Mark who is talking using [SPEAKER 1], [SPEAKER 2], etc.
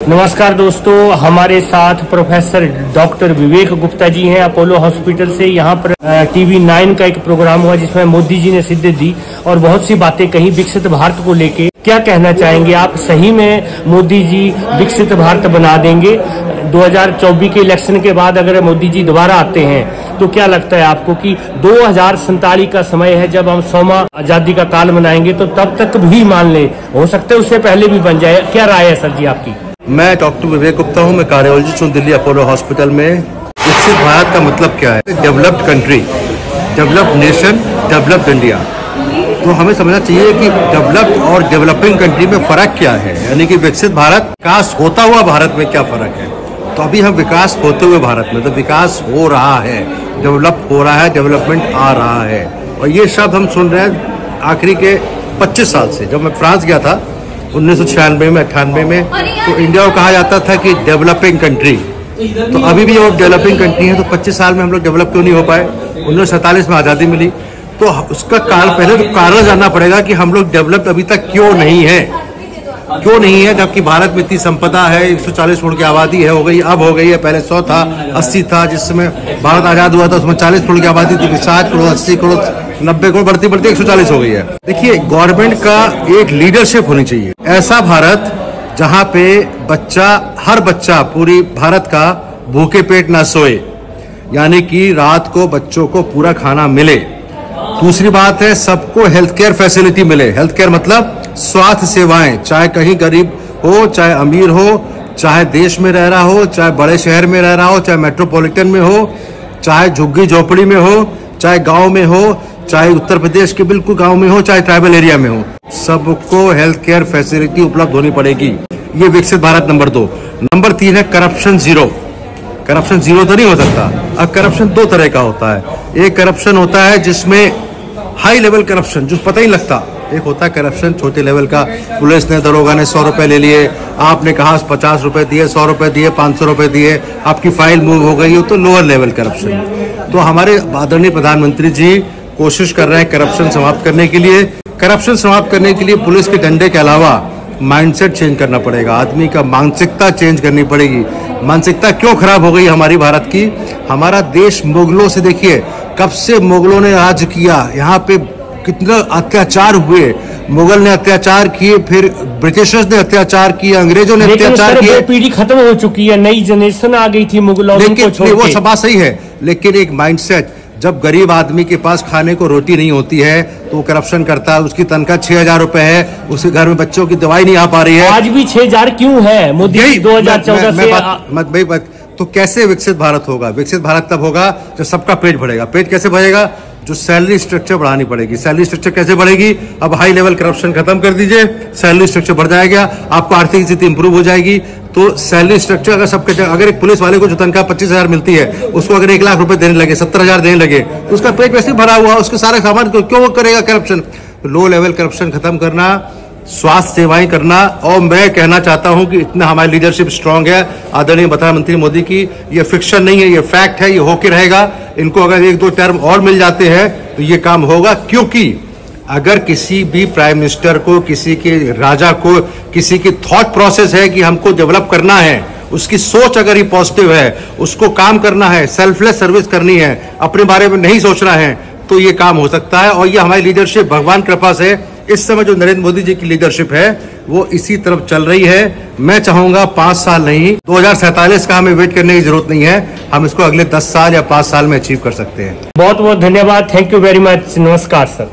[SPEAKER 1] नमस्कार दोस्तों, हमारे साथ प्रोफेसर डॉक्टर विवेक गुप्ता जी हैं अपोलो हॉस्पिटल से। यहाँ पर टीवी 9 का एक प्रोग्राम हुआ जिसमें मोदी जी ने सिद्धि दी और बहुत सी बातें कही विकसित भारत को लेके। क्या कहना चाहेंगे आप, सही में मोदी जी विकसित भारत बना देंगे? 2024 के इलेक्शन के बाद अगर मोदी जी दोबारा आते हैं तो क्या लगता है आपको कि 2047 का समय है जब हम 100वां आजादी का काल मनाएंगे, तो तब तक भी मान ले, हो सकता है उससे पहले भी बन जाए? क्या राय है सर जी आपकी?
[SPEAKER 2] मैं डॉक्टर विवेक गुप्ता हूँ। मैं कार्डियोलॉजिस्ट हूँ दिल्ली अपोलो हॉस्पिटल में। विकसित भारत का मतलब क्या है? Developed country, developed nation, developed India. तो हमें समझना चाहिए कि डेवलप्ड और डेवलपिंग कंट्री में फर्क क्या है, यानी कि विकसित भारत, विकास होता हुआ भारत में क्या फर्क है। तो अभी हम विकास होते हुए भारत में, तो विकास हो रहा है, डेवलप हो रहा है, डेवलपमेंट आ रहा है। और ये शब्द हम सुन रहे हैं आखिरी के 25 साल से। जब मैं फ्रांस गया था 1996 में 98 में, तो इंडिया को कहा जाता था कि डेवलपिंग कंट्री। तो अभी भी जब डेवलपिंग कंट्री है तो 25 साल में हम लोग डेवलप क्यों नहीं हो पाए? 1947 में आज़ादी मिली, तो उसका पहले तो कारण जानना पड़ेगा कि हम लोग डेवलप्ड अभी तक क्यों नहीं है। क्यों नहीं है, जबकि भारत में इतनी संपदा है, 140 करोड़ की आबादी है, हो गई, अब हो गई है। पहले 100 था, 80 था। जिस समय भारत आजाद हुआ था उसमें 40 करोड़ की आबादी थी, 60 करोड़, 80 करोड़, 90 करोड़, बढ़ती बढ़ती 140 हो गई है। देखिए, गवर्नमेंट का एक लीडरशिप होनी चाहिए। ऐसा भारत जहां पे हर बच्चा पूरी भारत का भूखे पेट ना सोए, यानी कि रात को बच्चों को पूरा खाना मिले। दूसरी बात है, सबको हेल्थ केयर फैसिलिटी मिले। हेल्थ केयर मतलब स्वास्थ्य सेवाएं, चाहे कहीं गरीब हो, चाहे अमीर हो, चाहे देश में रह रहा हो, चाहे बड़े शहर में रह रहा हो, चाहे मेट्रोपॉलिटन में हो, चाहे झुग्गी झोपड़ी में हो, चाहे गांव में हो, चाहे उत्तर प्रदेश के बिल्कुल गांव में हो, चाहे ट्राइबल एरिया में हो, सबको हेल्थ केयर फैसिलिटी उपलब्ध होनी पड़ेगी। ये विकसित भारत नंबर 2। नंबर 3 है करप्शन जीरो। करप्शन जीरो तो नहीं हो सकता। अब करप्शन 2 तरह का होता है। एक करप्शन होता है जिसमें हाई लेवल करप्शन, जो पता ही लगता। एक होता है करप्शन छोटे लेवल का, पुलिस ने, दरोगा ने 100 रुपए ले लिए, आपने कहा 50 रुपए दिए, 100 रुपए दिए, 500 रुपए दिए, आपकी फाइल मूव हो गई हो, तो लोअर लेवल करप्शन। तो हमारे आदरणीय प्रधानमंत्री जी कोशिश कर रहे हैं करप्शन समाप्त करने के लिए। करप्शन समाप्त करने के लिए पुलिस के डंडे के अलावा माइंडसेट चेंज करना पड़ेगा। आदमी का मानसिकता चेंज करनी पड़ेगी। मानसिकता क्यों खराब हो गई हमारी भारत की? हमारा देश मुगलों से, देखिए कब से मुगलों ने राज किया, यहाँ पे कितना अत्याचार हुए। मुगल ने अत्याचार किए, फिर ब्रिटिशर्स ने अत्याचार किए, अंग्रेजों ने अत्याचार किए।
[SPEAKER 1] पीढ़ी खत्म हो चुकी है, नई जनरेशन आ गई थी मुगलों को छोड़ के।
[SPEAKER 2] वो सब बात सही है, लेकिन एक माइंडसेट, जब गरीब आदमी के पास खाने को रोटी नहीं होती है तो वो करप्शन करता है। उसकी तनख्वाह 6000 रुपए है, उसके घर में बच्चों की दवाई नहीं आ पा रही है।
[SPEAKER 1] आज भी 6000 क्यों है? मोदी 2014 से
[SPEAKER 2] तो कैसे विकसित भारत होगा? विकसित भारत तब होगा जब सबका पेट भरेगा। पेट कैसे भरेगा? जो सैलरी स्ट्रक्चर बढ़ानी पड़ेगी। सैलरी स्ट्रक्चर कैसे बढ़ेगी? अब हाई लेवल करप्शन खत्म कर दीजिए, सैलरी स्ट्रक्चर बढ़ जाएगा, आपको आर्थिक स्थिति इंप्रूव हो जाएगी। तो सैलरी स्ट्रक्चर अगर एक पुलिस वाले को जो तनख्वाह 25,000 मिलती है, उसको अगर 1 लाख रुपए देने लगे, 70,000 देने लगे, तो उसका पेट वैसे भरा हुआ, उसके सारे सामान क्यों करेगा करप्शन? लो लेवल करप्शन खत्म करना, स्वास्थ्य सेवाएं करना। और मैं कहना चाहता हूं कि इतना हमारी लीडरशिप स्ट्रांग है आदरणीय प्रधानमंत्री मोदी की। ये फिक्शन नहीं है, ये फैक्ट है, ये होके रहेगा। इनको अगर 1-2 टर्म और मिल जाते हैं तो ये काम होगा। क्योंकि अगर किसी भी प्राइम मिनिस्टर को, किसी के राजा को, किसी की थॉट प्रोसेस है कि हमको डेवलप करना है, उसकी सोच अगर ये पॉजिटिव है, उसको काम करना है, सेल्फलेस सर्विस करनी है, अपने बारे में नहीं सोचना है, तो ये काम हो सकता है। और ये हमारी लीडरशिप भगवान कृपा से इस समय जो नरेंद्र मोदी जी की लीडरशिप है वो इसी तरफ चल रही है। मैं चाहूंगा 5 साल नहीं, 2047 का हमें वेट करने की जरूरत नहीं है। हम इसको अगले 10 साल या 5 साल में अचीव कर सकते हैं।
[SPEAKER 1] बहुत बहुत धन्यवाद। Thank you very much. नमस्कार सर।